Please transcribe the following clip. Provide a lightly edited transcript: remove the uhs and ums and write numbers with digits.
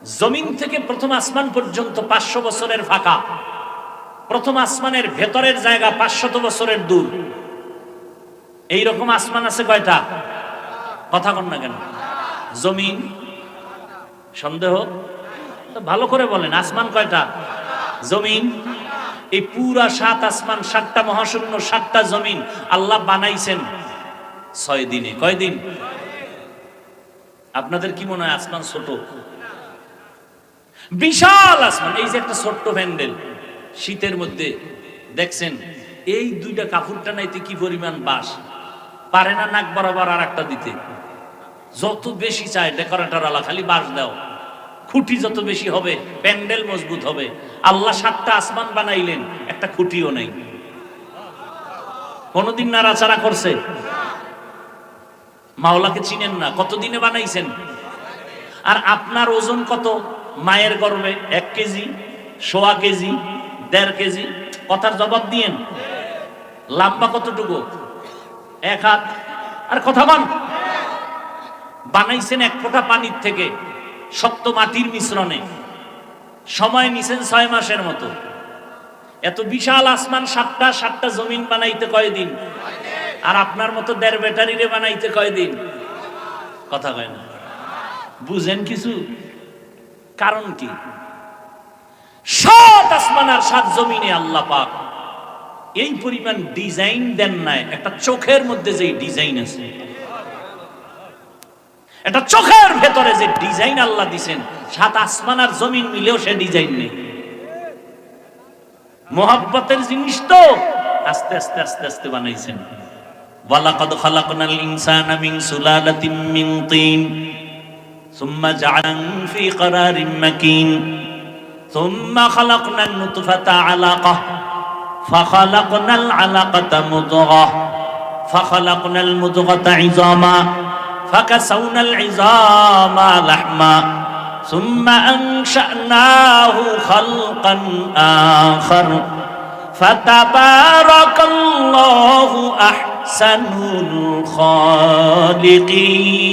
জমিন থেকে প্রথম আসমান পর্যন্ত 500 বছরের ফাঁকা, প্রথম আসমানের ভেতরের জায়গা 500 বছরের দূর। এইরকম আসমান আছে কয়টা? কথা কন না কেন? জমিন সন্দেহ? ভালো করে বলেন, আসমান কয়টা? জমিন। এই পুরা 7 আসমান, 7টা মহাশূন্য, 7টা জমিন আল্লাহ বানাইছেন 6 দিনে। কয় দিন? আপনাদের কি মনে হয় আসমান ছোট? বিশাল আসমান। এই যে একটা ছোট্ট প্যান্ডেল শীতের মধ্যে দেখছেন, এই 2টা কাপড়টা নাইতে কি পরিমাণ বাঁশ, পারে না নাক বরাবর আর একটা দিতে। যত বেশি চায় ডেকোরেটর আলা খালি বাঁশ দাও, খুঁটি যত বেশি হবে প্যান্ডেল মজবুত হবে। আল্লাহ 7টা আসমান বানাইলেন, একটা খুঁটিও নেই। কোনদিন নাড়াচাড়া করছে? মাওলাকে চিনেন না? কতদিনে বানাইছেন? আর আপনার ওজন কত? মায়ের গর্ভে 1 কেজি, 1.25 কেজি, 1.5 কেজি। কথার জবাব দিয়েন। লম্বা কতটুকু? 1 হাত। আর কথা বল। বানাইছেন 1 ফোঁটা পানির থেকে, শক্ত মাটির মিশ্রণে। সময় নিছেন 6 মাসের মতো। এত বিশাল আসমান 7টা জমিন বানাইতে কয়দিন? আর আপনার মতো 1.5 ব্যাটারিরে বানাইতে কয়দিন? কথা কয় না। বুঝেন কিছু? কারণ কি? 7 আসমান আর 7 জমিনে আল্লাহ পাক এই পরিমাণ ডিজাইন দেন নাই। একটা চোখের মধ্যে যে ডিজাইন আছে, এটা চোখের ভেতরে যে ডিজাইন আল্লাহ দিবেন, 7 আসমান আর জমিন মিলেও সে ডিজাইন নেই। মোহাব্বতের জিনিস তো আস্তে আস্তে আস্তে আস্তে বানাইছেন। ওয়ালাকাদ খালাকনাল ইনসানা মিন সুলালাতিন মিন তিন সুম্মা জাআলনাহু ফি ক্বারারিন মাকিন সুম্মা খালাকনান নুতফাতা আলাকাহ ফাখালাকনাল আলাকাতা মুদগাহ ফাখালাকনাল মুদগাতা ইযামা ফাকাসাউনাল ইযামা লাহমা সুম্মা আনশা'নাহু খালকান আখার ফাতাবারাকাল্লাহু আহসানুল খালিকিন।